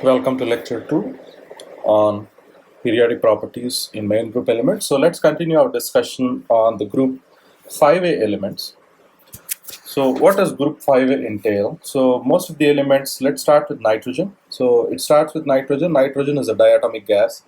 Welcome to lecture 2 on periodic properties in main group elements. So let's continue our discussion on the group 5a elements. So what does group 5a entail? So most of the elements, let's start with nitrogen. So it starts with nitrogen. Nitrogen is a diatomic gas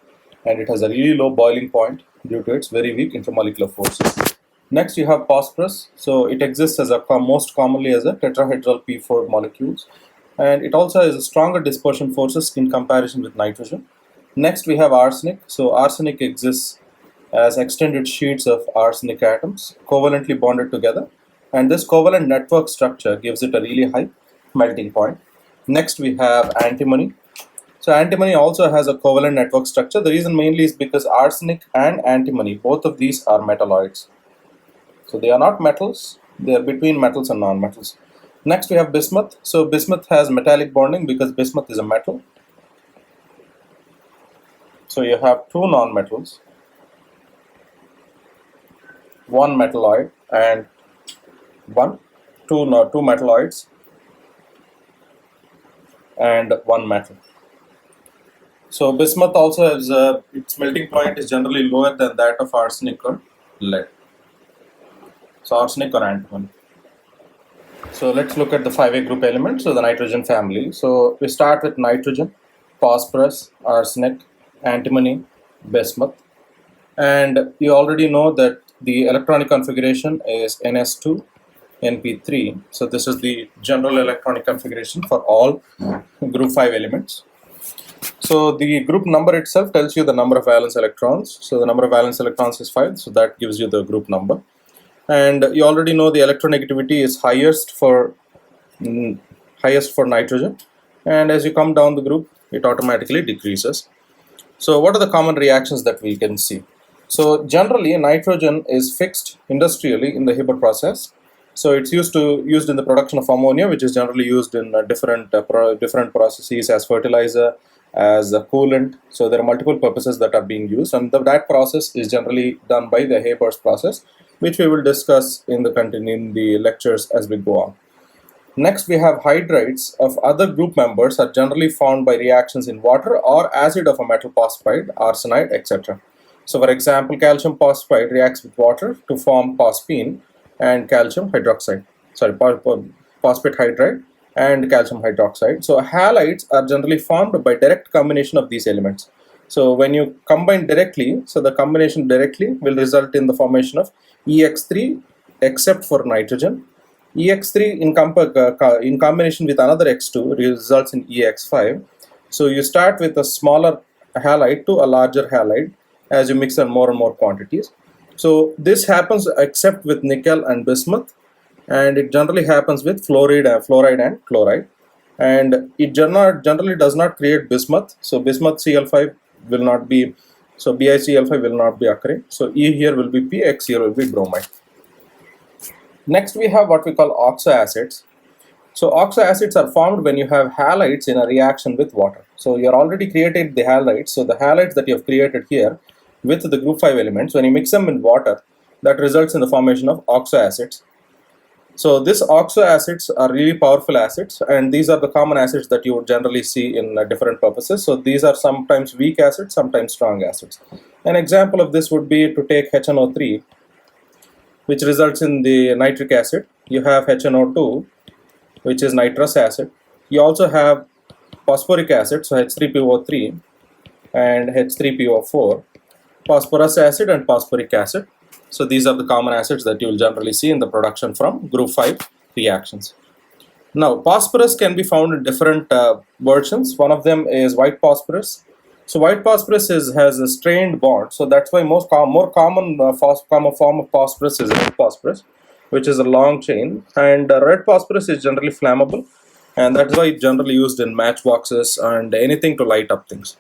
and it has a really low boiling point due to its very weak intermolecular forces. Next you have phosphorus. So it exists as most commonly as a tetrahedral P4 molecules, and it also has a stronger dispersion forces in comparison with nitrogen. Next we have arsenic. So arsenic exists as extended sheets of arsenic atoms covalently bonded together, and this covalent network structure gives it a really high melting point. Next we have antimony. So antimony also has a covalent network structure. The reason mainly is because arsenic and antimony, both of these are metalloids. So they are not metals, they are between metals and non-metals. Next we have bismuth. So bismuth has metallic bonding because bismuth is a metal. So you have two non-metals, one metalloid and two metalloids and one metal. So bismuth also has its melting point is generally lower than that of arsenic or lead. So arsenic or antimony. So let's look at the 5a group elements, so the nitrogen family. So we start with nitrogen, phosphorus, arsenic, antimony, bismuth. And you already know that the electronic configuration is Ns2, Np3. So this is the general electronic configuration for all group 5 elements. So the group number itself tells you the number of valence electrons. So the number of valence electrons is 5, so that gives you the group number. And you already know the electronegativity is highest for nitrogen, and as you come down the group it automatically decreases. So what are the common reactions that we can see? So generally nitrogen is fixed industrially in the Haber process. So it's used in the production of ammonia, which is generally used in different processes as fertilizer, as a coolant. So there are multiple purposes that are being used, and that process is generally done by the Haber's process, which we will discuss in the lectures as we go on. Next we have hydrides of other group members are generally formed by reactions in water or acid of a metal phosphide, arsenide, etc. So for example, calcium phosphide reacts with water to form phosphine and calcium hydroxide, phosphate hydride and calcium hydroxide. So halides are generally formed by direct combination of these elements. So when you combine directly, so the combination directly will result in the formation of EX3 except for nitrogen. EX3 in combination with another X2 results in EX5. So you start with a smaller halide to a larger halide as you mix in more and more quantities. So this happens except with nickel and bismuth, and it generally happens with fluoride and chloride, and it generally does not create bismuth. So bismuth Cl5 will not be, so BiCl5 will not be occurring. So E here will be P, X here will be bromide. Next we have what we call oxoacids. So oxoacids are formed when you have halides in a reaction with water. So you are already created the halides. So the halides that you have created here with the group 5 elements, when you mix them in water, that results in the formation of oxoacids. So these oxoacids are really powerful acids, and these are the common acids that you would generally see in different purposes. So these are sometimes weak acids, sometimes strong acids. An example of this would be to take HNO3, which results in the nitric acid. You have HNO2, which is nitrous acid. You also have phosphoric acid, so H3PO3 and H3PO4, phosphorus acid and phosphoric acid. So these are the common acids that you will generally see in the production from group 5 reactions. Now phosphorus can be found in different versions. One of them is white phosphorus. So white phosphorus has a strained bond, so that's why more common form of phosphorus is red phosphorus, which is a long chain, and red phosphorus is generally flammable, and that's why it's generally used in matchboxes and anything to light up things.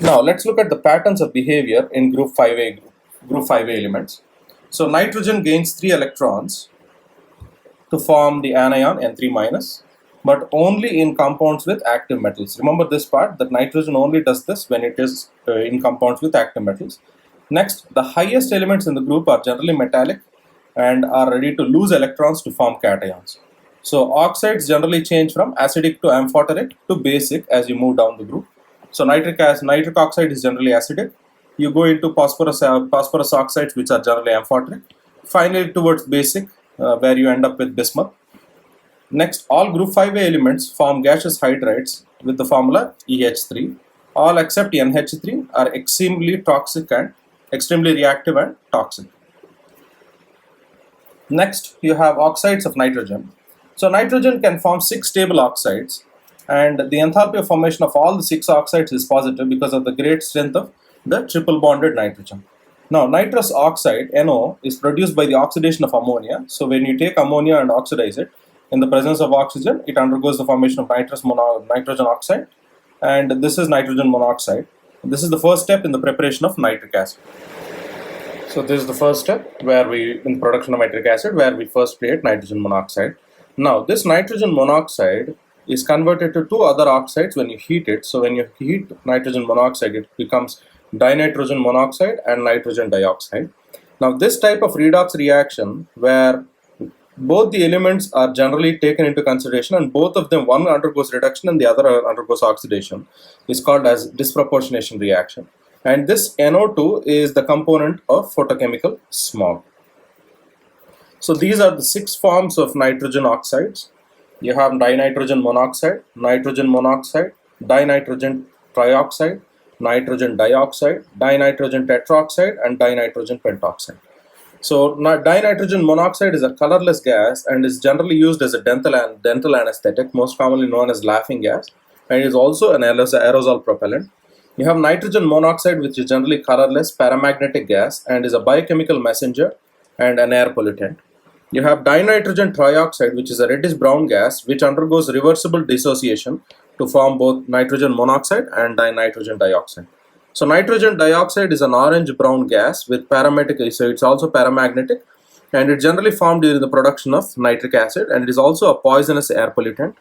Now let's look at the patterns of behavior in group 5a elements. So nitrogen gains 3 electrons to form the anion N3-, but only in compounds with active metals. Remember this part, that nitrogen only does this when it is in compounds with active metals. Next, the highest elements in the group are generally metallic and are ready to lose electrons to form cations. So oxides generally change from acidic to amphoteric to basic as you move down the group. So nitric oxide is generally acidic. You go into phosphorus oxides, which are generally amphoteric. Finally, towards basic, where you end up with bismuth. Next, all group 5A elements form gaseous hydrides with the formula EH3. All except NH3 are extremely toxic and extremely reactive and toxic. Next, you have oxides of nitrogen. So nitrogen can form 6 stable oxides, and the enthalpy of formation of all the 6 oxides is positive because of the great strength of the triple bonded nitrogen. Now, nitrous oxide, NO, is produced by the oxidation of ammonia. So when you take ammonia and oxidize it, in the presence of oxygen, it undergoes the formation of nitrogen oxide, and this is nitrogen monoxide. This is the first step in the preparation of nitric acid. So this is the first step in production of nitric acid, where we first create nitrogen monoxide. Now, this nitrogen monoxide is converted to 2 other oxides when you heat it. So when you heat nitrogen monoxide, it becomes dinitrogen monoxide and nitrogen dioxide. Now, this type of redox reaction, where both the elements are generally taken into consideration and both of them, one undergoes reduction and the other undergoes oxidation, is called as disproportionation reaction. And this NO2 is the component of photochemical smog. So these are the 6 forms of nitrogen oxides. You have dinitrogen monoxide, dinitrogen trioxide, nitrogen dioxide, dinitrogen tetroxide, and dinitrogen pentoxide. So dinitrogen monoxide is a colorless gas and is generally used as a dental anesthetic, most commonly known as laughing gas, and is also an aerosol propellant. You have nitrogen monoxide, which is generally colorless paramagnetic gas and is a biochemical messenger and an air pollutant. You have dinitrogen trioxide, which is a reddish brown gas which undergoes reversible dissociation to form both nitrogen monoxide and dinitrogen dioxide. So nitrogen dioxide is an orange-brown gas with paramagnetic, so it's also paramagnetic, and it generally formed during the production of nitric acid, and it is also a poisonous air pollutant.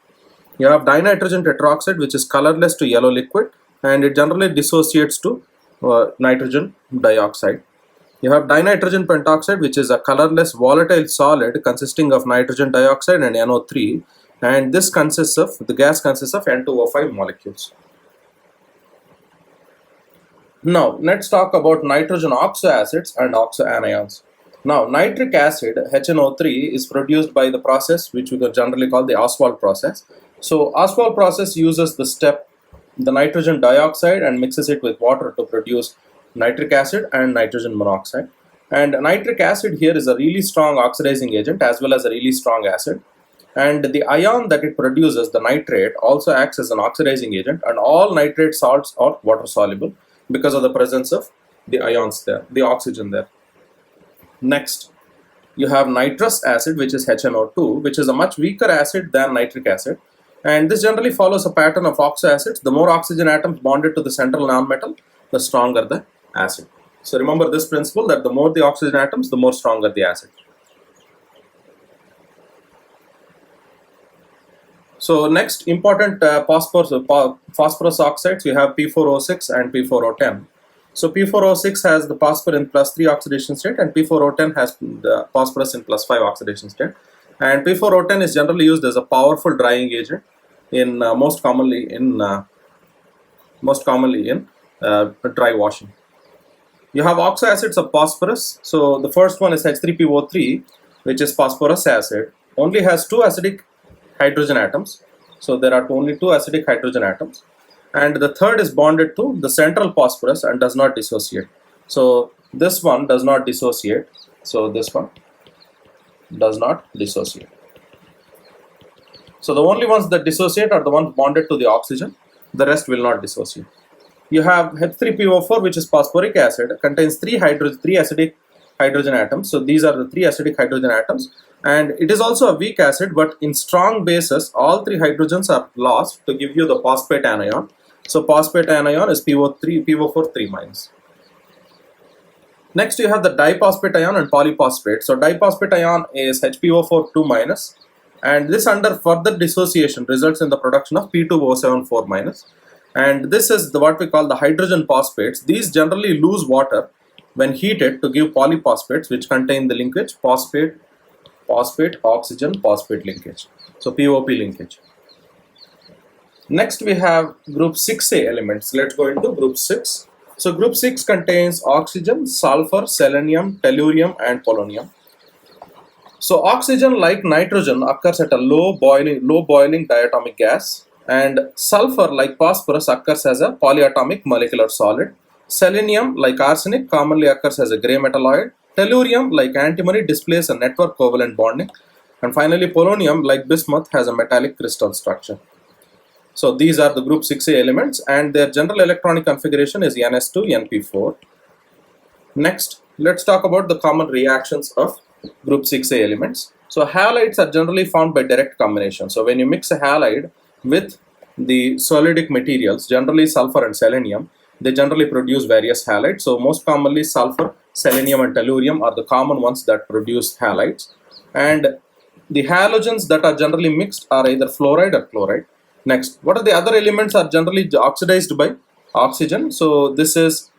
You have dinitrogen tetroxide, which is colorless to yellow liquid, and it generally dissociates to nitrogen dioxide. You have dinitrogen pentoxide, which is a colorless volatile solid consisting of nitrogen dioxide and NO3, and the gas consists of N2O5 molecules. Now, let's talk about nitrogen oxoacids and oxoanions. Now, nitric acid, HNO3, is produced by the process which we can generally call the Ostwald process. So, Ostwald process uses the nitrogen dioxide and mixes it with water to produce nitric acid and nitrogen monoxide. And nitric acid here is a really strong oxidizing agent as well as a really strong acid. And the ion that it produces, the nitrate, also acts as an oxidizing agent, and all nitrate salts are water soluble because of the presence of the ions there, the oxygen there. Next, you have nitrous acid, which is HNO2, which is a much weaker acid than nitric acid. And this generally follows a pattern of oxoacids. The more oxygen atoms bonded to the central nonmetal, the stronger the acid. So remember this principle, that the more the oxygen atoms, the more stronger the acid. So next important phosphorus oxides, you have P4O6 and P4O10. So P4O6 has the phosphor in +3 oxidation state, and P4O10 has the phosphorus in +5 oxidation state. And P4O10 is generally used as a powerful drying agent in most commonly in dry washing. You have oxoacids of phosphorus. So the first one is H3PO3, which is phosphorus acid. Only has 2 acidic hydrogen atoms. So there are only 2 acidic hydrogen atoms. And the third is bonded to the central phosphorus and does not dissociate. So this one does not dissociate. So this one does not dissociate. So the only ones that dissociate are the ones bonded to the oxygen. The rest will not dissociate. You have H3PO4, which is phosphoric acid, contains 3 acidic hydrogen atoms. So these are the 3 acidic hydrogen atoms, and it is also a weak acid, but in strong bases all 3 hydrogens are lost to give you the phosphate anion. So phosphate anion is PO4 3-. Next you have the diphosphate ion and polyphosphate. So diphosphate ion is HPO4 2-, and this under further dissociation results in the production of P2O7 4-. And this is what we call the hydrogen phosphates. These generally lose water when heated to give polyphosphates, which contain the linkage phosphate phosphate oxygen phosphate linkage. So POP linkage. Next we have group 6A elements. Let's go into group 6. So group 6 contains oxygen, sulfur, selenium, tellurium and polonium. So oxygen, like nitrogen, occurs at a low boiling diatomic gas, and sulfur, like phosphorus, occurs as a polyatomic molecular solid. Selenium, like arsenic, commonly occurs as a gray metalloid. Tellurium, like antimony, displays a network covalent bonding. And finally, polonium, like bismuth, has a metallic crystal structure. So these are the group 6A elements, and their general electronic configuration is NS2, NP4. Next, let's talk about the common reactions of group 6A elements. So halides are generally found by direct combination. So when you mix a halide with the solidic materials, generally sulfur and selenium, they generally produce various halides. So most commonly sulfur, selenium and tellurium are the common ones that produce halides. And the halogens that are generally mixed are either fluoride or chloride. Next, what are the other elements are generally oxidized by oxygen? So this is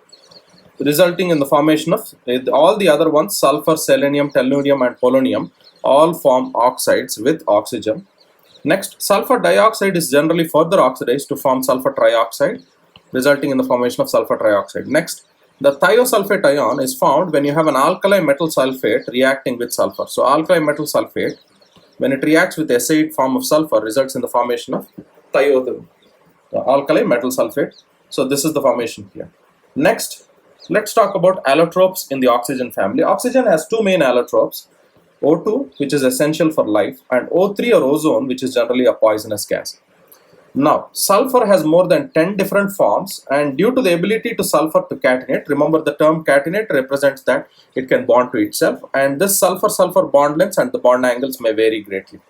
resulting in the formation of all the other ones, sulfur, selenium, tellurium and polonium, all form oxides with oxygen. Next, sulfur dioxide is generally further oxidized to form sulfur trioxide, resulting in the formation of sulfur trioxide. Next, the thiosulfate ion is found when you have an alkali metal sulfate reacting with sulfur. So alkali metal sulfate, when it reacts with acid form of sulfur, results in the formation of the alkali metal sulfate. So this is the formation here. Next, let's talk about allotropes in the oxygen family. Oxygen has two main allotropes, O2, which is essential for life, and O3 or ozone, which is generally a poisonous gas. Now, sulfur has more than 10 different forms, and due to the ability to sulfur to catenate, remember the term catenate represents that it can bond to itself, and this sulfur-sulfur bond lengths and the bond angles may vary greatly.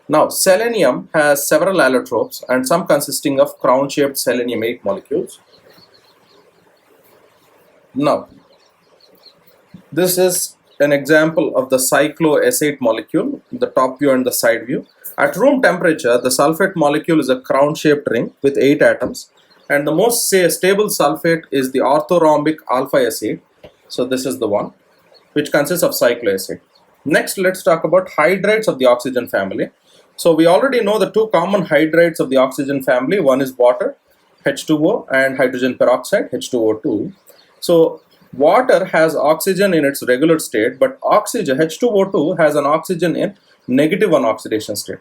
Now, selenium has several allotropes, and some consisting of crown-shaped selenium-8 molecules. Now, this is an example of the cyclohexate molecule, the top view and the side view. At room temperature, the sulfate molecule is a crown-shaped ring with 8 atoms, and the most stable sulfate is the orthorhombic alpha acid. So this is the one, which consists of cyclohexate. Next, let's talk about hydrides of the oxygen family. So we already know the two common hydrides of the oxygen family. One is water, H2O, and hydrogen peroxide, H2O2. So water has oxygen in its regular state, but oxygen, H2O2, has an oxygen in -1 oxidation state.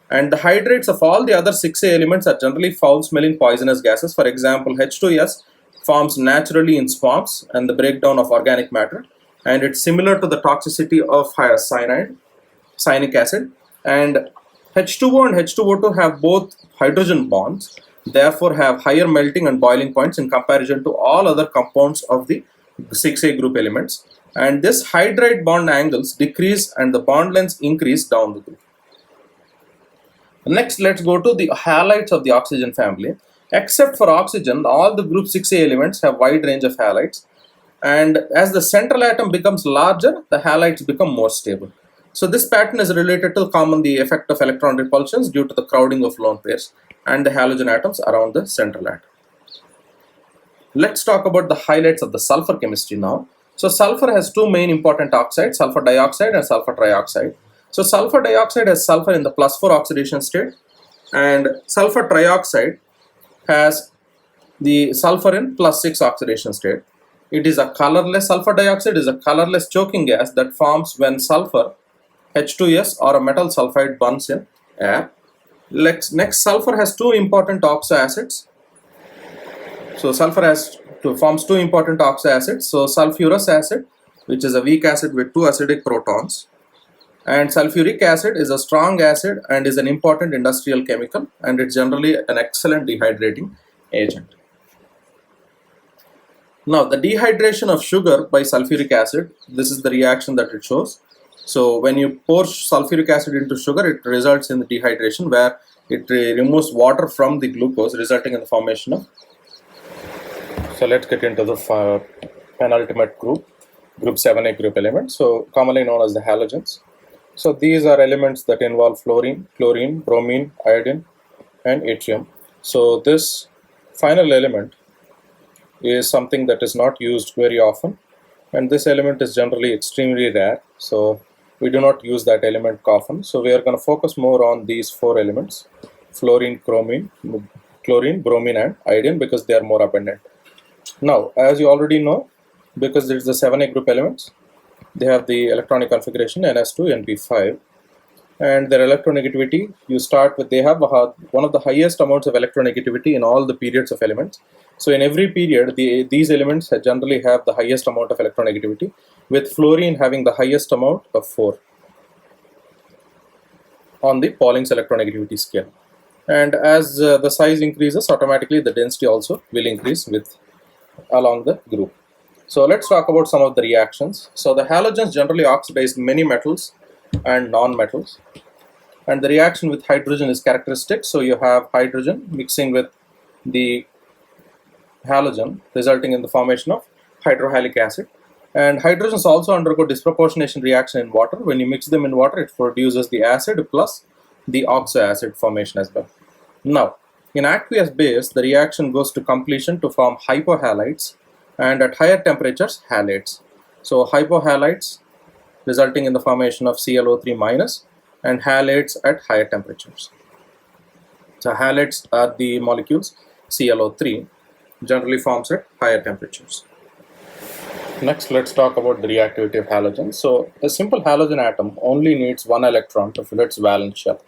And the hydrides of all the other 6A elements are generally foul-smelling poisonous gases. For example, H2S forms naturally in swamps and the breakdown of organic matter, and it's similar to the toxicity of cyanic acid. And H2O and H2O2 have both hydrogen bonds, therefore have higher melting and boiling points in comparison to all other compounds of the 6A group elements. And this hydride bond angles decrease and the bond lengths increase down the group. Next, let's go to the halides of the oxygen family. Except for oxygen, all the group 6A elements have wide range of halides. And as the central atom becomes larger, the halides become more stable. So this pattern is related to the effect of electron repulsions due to the crowding of lone pairs and the halogen atoms around the central atom. Let's talk about the highlights of the sulfur chemistry now. So sulfur has two main important oxides, sulfur dioxide and sulfur trioxide. So sulfur dioxide has sulfur in the +4 oxidation state, and sulfur trioxide has the sulfur in +6 oxidation state. It is a colorless, sulfur dioxide is a colorless choking gas that forms when sulfur, H2S or a metal sulfide burns in air. Next, sulfur has two important oxo acids. So sulfur forms two important oxo acids. So sulfurous acid, which is a weak acid with 2 acidic protons, and sulfuric acid is a strong acid and is an important industrial chemical, and it's generally an excellent dehydrating agent. Now, the dehydration of sugar by sulfuric acid, this is the reaction that it shows. So when you pour sulfuric acid into sugar, it results in the dehydration where it removes water from the glucose, resulting in the formation of. So let's get into the penultimate group 7A group elements, so commonly known as the halogens. So these are elements that involve fluorine, chlorine, bromine, iodine and yttrium. So this final element is something that is not used very often, and this element is generally extremely rare. So we do not use that element often. So we are going to focus more on these 4 elements: fluorine, chlorine, bromine, and iodine, because they are more abundant. Now, as you already know, because it is the 7A group elements, they have the electronic configuration Ns2, Np5, and their electronegativity, you start with, they have one of the highest amounts of electronegativity in all the periods of elements. So in every period, these elements generally have the highest amount of electronegativity, with fluorine having the highest amount of 4 on the Pauling's electronegativity scale. And as the size increases, automatically the density also will increase with along the group. So let's talk about some of the reactions. So the halogens generally oxidize many metals and non-metals, and the reaction with hydrogen is characteristic. So you have hydrogen mixing with the halogen, resulting in the formation of hydrohalic acid. And hydrogens also undergo disproportionation reaction in water. When you mix them in water, it produces the acid plus the oxoacid formation as well. Now, in aqueous base, the reaction goes to completion to form hypohalites, and at higher temperatures, halates. So hypohalites resulting in the formation of ClO3 minus, and halates at higher temperatures. So halates are the molecules ClO3, generally forms at higher temperatures. Next, let's talk about the reactivity of halogens. So a simple halogen atom only needs 1 electron to fill its valence shell,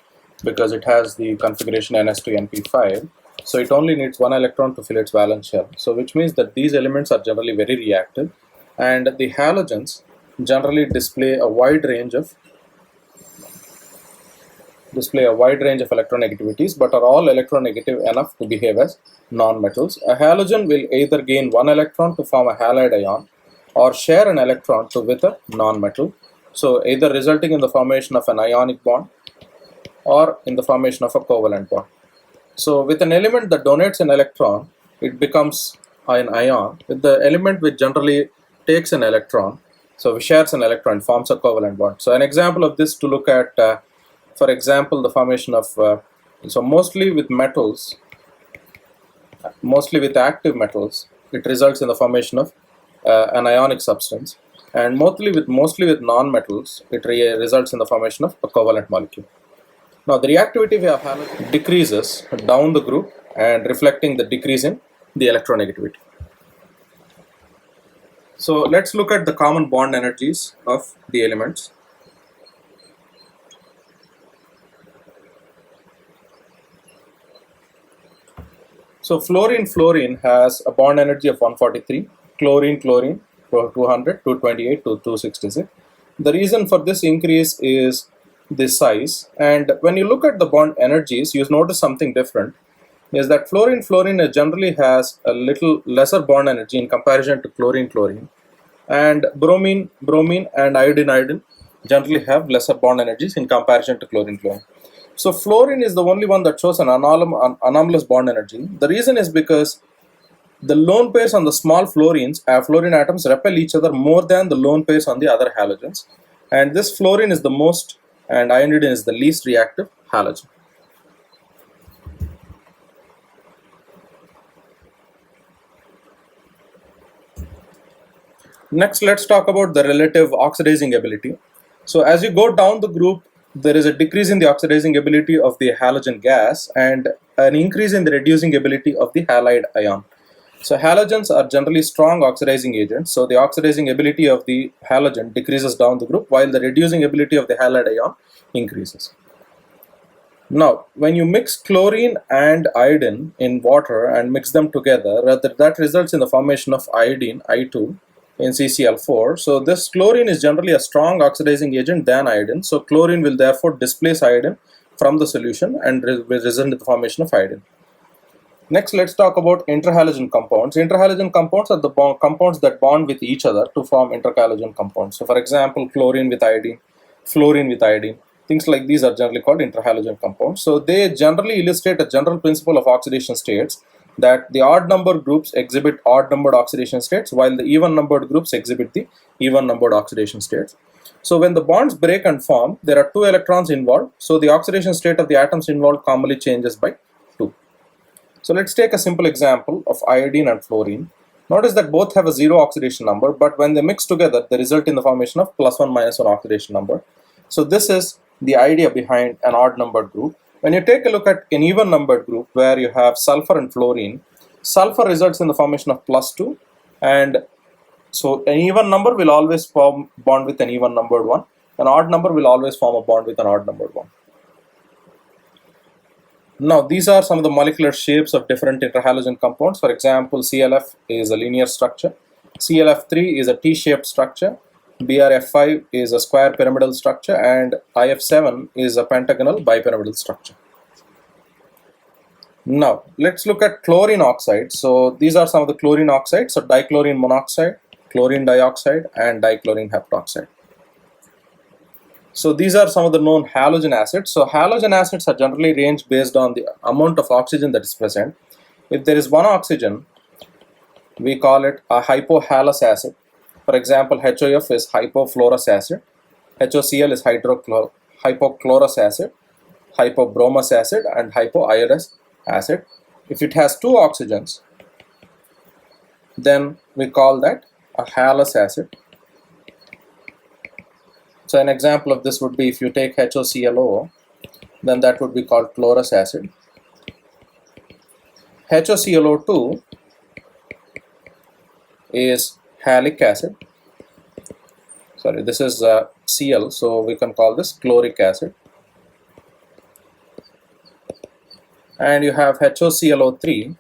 because it has the configuration Ns2Np5. So it only needs 1 electron to fill its valence shell. So which means that these elements are generally very reactive, and the halogens generally display a wide range of electronegativities, but are all electronegative enough to behave as non-metals. A halogen will either gain 1 electron to form a halide ion, or share an electron with a non-metal, so either resulting in the formation of an ionic bond or in the formation of a covalent bond. So with an element that donates an electron, it becomes an ion. With the element which generally takes an electron, so shares an electron, forms a covalent bond. So an example of this to look at, for example, the formation of, so mostly with metals, mostly with active metals, it results in the formation of an ionic substance, and mostly with non-metals, it results in the formation of a covalent molecule. Now the reactivity of halogen decreases down the group, and reflecting the decrease in the electronegativity. So let's look at the common bond energies of the elements. So fluorine has a bond energy of 143, chlorine 200, 228 to 266. The reason for this increase is the size, and when you look at the bond energies, you notice something different, is that fluorine generally has a little lesser bond energy in comparison to chlorine, and bromine and iodine generally have lesser bond energies in comparison to chlorine. So fluorine is the only one that shows an anomalous bond energy. The reason is because the lone pairs on the small fluorine atoms repel each other more than the lone pairs on the other halogens, and this fluorine is the most, and iodine is the least reactive halogen. Next, let's talk about the relative oxidizing ability. So as you go down the group, there is a decrease in the oxidizing ability of the halogen gas and an increase in the reducing ability of the halide ion. So halogens are generally strong oxidizing agents, so the oxidizing ability of the halogen decreases down the group, while the reducing ability of the halide ion increases. Now, when you mix chlorine and iodine in water and mix them together, that results in the formation of iodine, I2, in CCl4. So this chlorine is generally a strong oxidizing agent than iodine, so chlorine will therefore displace iodine from the solution and will result in the formation of iodine. Next, let's talk about interhalogen compounds. Interhalogen compounds are the compounds that bond with each other to form interhalogen compounds. So for example, chlorine with iodine, fluorine with iodine, things like these are generally called interhalogen compounds. So they generally illustrate a general principle of oxidation states, that the odd numbered groups exhibit odd numbered oxidation states, while the even numbered groups exhibit the even numbered oxidation states. So when the bonds break and form, there are 2 electrons involved, so the oxidation state of the atoms involved commonly changes by 2. So let's take a simple example of iodine and fluorine. Notice that both have a 0 oxidation number, but when they mix together, they result in the formation of +1 - 1 oxidation number. So this is the idea behind an odd numbered group. When you take a look at an even numbered group where you have sulfur and fluorine, sulfur results in the formation of +2, and so an even number will always form bond with an even numbered one. An odd number will always form a bond with an odd numbered one. Now these are some of the molecular shapes of different interhalogen compounds. For example, CLF is a linear structure, CLF3 is a T-shaped structure, BRF5 is a square pyramidal structure, and IF7 is a pentagonal bipyramidal structure. Now let's look at chlorine oxides. So these are some of the chlorine oxides. So dichlorine monoxide, chlorine dioxide, and dichlorine heptoxide. So these are some of the known halogen acids. So halogen acids are generally ranged based on the amount of oxygen that is present. If there is one oxygen, we call it a hypohalous acid. For example, HOF is hypofluorous acid, HOCl is hypochlorous acid, hypobromous acid, and hypoiodous acid. If it has two oxygens, then we call that a halous acid. So an example of this would be if you take HOClO, then that would be called chlorous acid. HOClO2 is halic acid. Sorry, this is Cl, so we can call this chloric acid. And you have HOClO3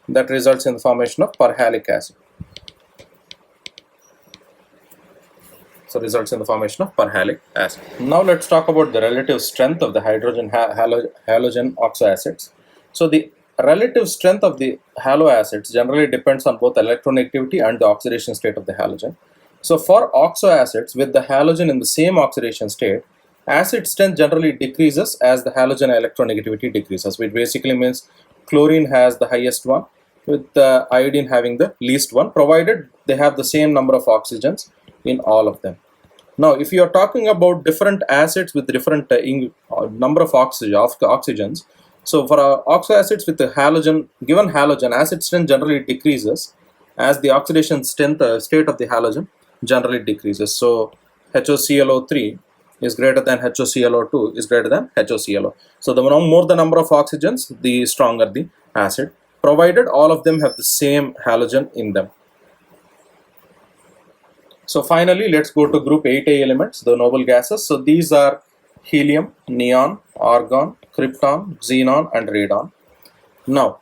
that results in the formation of perhalic acid. So results in the formation of perhalic acid. Now let's talk about the relative strength of the hydrogen halogen oxoacids. So the relative strength of the halo acids generally depends on both electronegativity and the oxidation state of the halogen. So for oxoacids with the halogen in the same oxidation state, acid strength generally decreases as the halogen electronegativity decreases, which basically means chlorine has the highest one with the iodine having the least one, provided they have the same number of oxygens in all of them. Now if you are talking about different acids with different number of oxygens, so for oxoacids with the halogen, given halogen, acid strength generally decreases as the oxidation state of the halogen generally decreases. So HOClO3 is greater than HOClO2 is greater than HOClO. So the more the number of oxygens, the stronger the acid, provided all of them have the same halogen in them. So finally, let's go to group 8A elements, the noble gases. So these are helium, neon, argon, krypton, xenon, and radon. Now,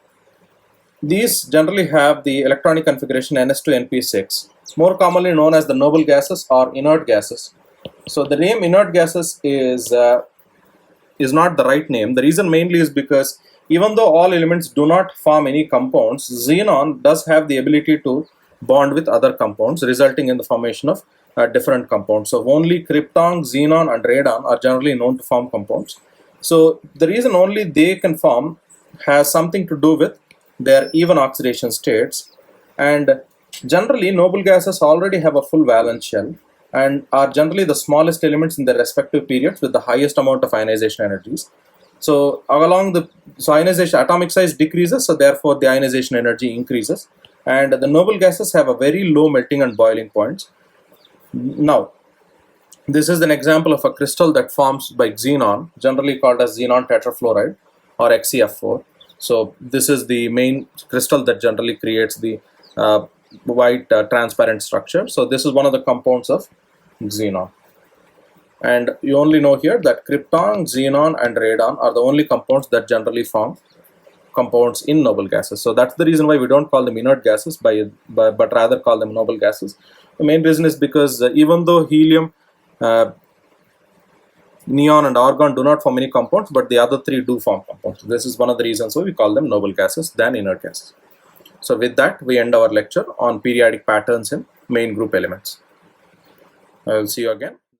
these generally have the electronic configuration Ns2np6, more commonly known as the noble gases or inert gases. So the name inert gases is not the right name. The reason mainly is because even though all elements do not form any compounds, xenon does have the ability to bond with other compounds, resulting in the formation of different compounds. So only krypton, xenon, and radon are generally known to form compounds. So the reason only they can form has something to do with their even oxidation states, and generally noble gases already have a full valence shell and are generally the smallest elements in their respective periods with the highest amount of ionization energies. So ionization atomic size decreases, so therefore the ionization energy increases, and the noble gases have a very low melting and boiling points. Now this is an example of a crystal that forms by xenon, generally called as xenon tetrafluoride or XeF4. So this is the main crystal that generally creates the white transparent structure. So this is one of the compounds of xenon. And you only know here that krypton, xenon, and radon are the only compounds that generally form compounds in noble gases. So that's the reason why we don't call them inert gases, but rather call them noble gases. The main reason is because even though helium, neon, and argon do not form any compounds, but the other three do form compounds. This is one of the reasons why we call them noble gases than inert gases. So with that, we end our lecture on periodic patterns in main group elements. I will see you again.